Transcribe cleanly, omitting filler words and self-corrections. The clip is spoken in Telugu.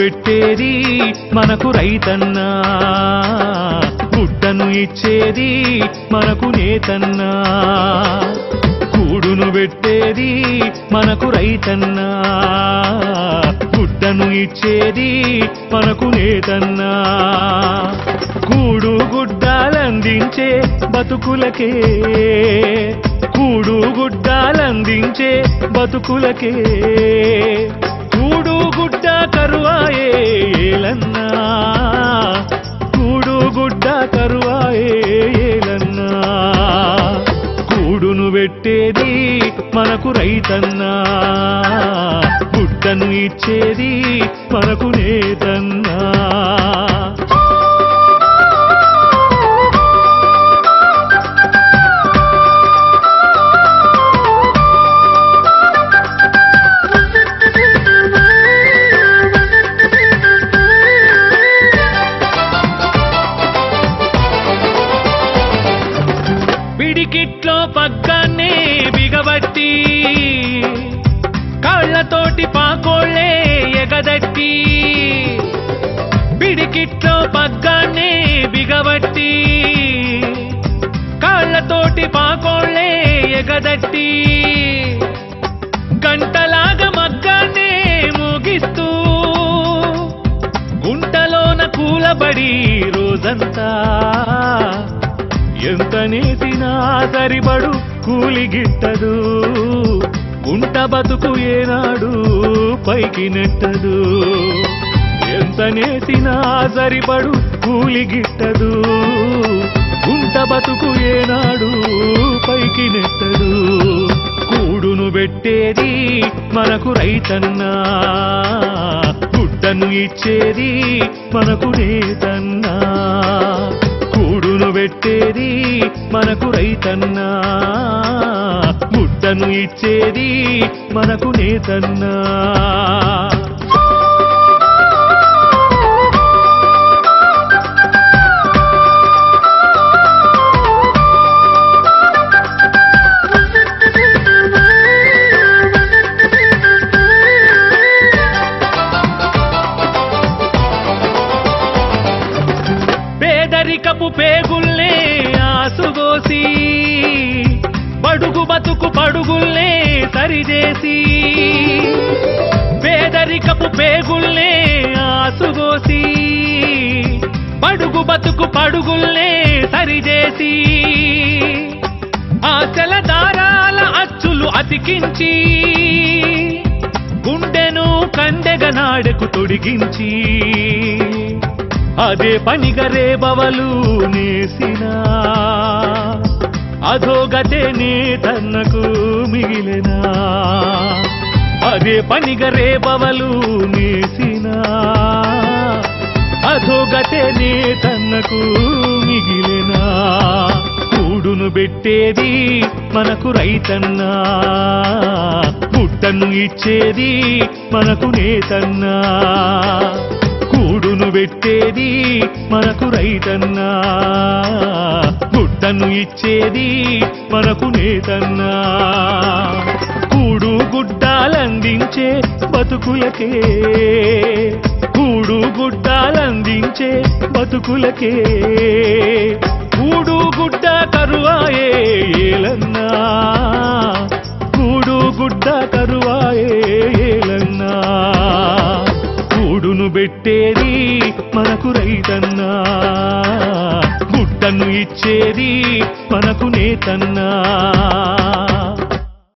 పెట్టేది మనకు రైతన్నా, గుడ్డను ఇచ్చేది మనకు నేతన్నా. కూడును పెట్టేది మనకు రైతన్నా, గుడ్డను ఇచ్చేది మనకు నేతన్నా. కూడు గుడ్డాలందించే బతుకులకే, కూడు గుడ్డాలందించే బతుకులకే, కూడు గుడ్డ కరువాయే ఏలన్నా, కూడు గుడ్డ కరువాయే ఏలన్నా. కూడును పెట్టేది మనకు రైతన్నా, గుడ్డను ఇచ్చేది మనకు నేతన్నా. పిడికిట్లో పగ్గాన్నే బిగబట్టి, కాళ్లతోటి పాకోళ్లే ఎగదట్టి. పిడికిట్లో పగ్గాన్నే బిగబట్టి, కాళ్లతోటి పాకోళ్లే ఎగదట్టి. గంటలాగా మగ్గాన్నే మోగిస్తూ, గుంటలోన కూలబడి రోజంతా. ఎంత నేసినా సరిపడు కూలి గిట్టదు, గుంట బతుకు ఏనాడు పైకి నెట్టదు. ఎంత నేసినా సరిపడు కూలి గిట్టదు, గుంట బతుకు ఏనాడు పైకి నెట్టదు. కూడును పెట్టేది మనకు రైతన్నా, గుడ్డను ఇచ్చేది మనకు నేతన్నా. కూడును పెట్టేది మనకు రైతన్నా, గుడ్డను ఇచ్చేది మనకు నేతన్నా. పేదరికపు పేగుల్నే ఆసుగోసి, బడుగు బతుకు పడుగుల్నే సరిచేసి. పేదరికపు పేగుల్నే ఆసుగోసి, బడుగు బతుకు పడుగుల్నే సరిచేసి. ఆశల దారాల అచ్చులు అతికించి, గుండెను కండెగనాడకు తొడిగించి. అదే పనిగా రేబవలు నేసినా, అధోగతే నేతన్నకు మిగిలినా. అదే పనిగా రేబవలు నేసినా, అధోగతే నేతన్నకు మిగిలినా. కూడును పెట్టేది మనకు రైతన్నా, గుడ్డను ఇచ్చేది మనకు నేతన్నా. కూడును పెట్టేది మనకు రైతన్నా, గుడ్డను ఇచ్చేది మనకు నేతన్నా. కూడు గుడ్డాలందించే బతుకులకే, కూడు గుడ్డాలందించే బతుకులకే, కూడు గుడ్డ కరువాయే ఏలన్నా, కూడు గుడ్డ కరువాయే ఏలన్నా. కూడును పెట్టేది మనకు రైతన్నా, గుడ్డను ఇచ్చేది మనకు నేతన్నా.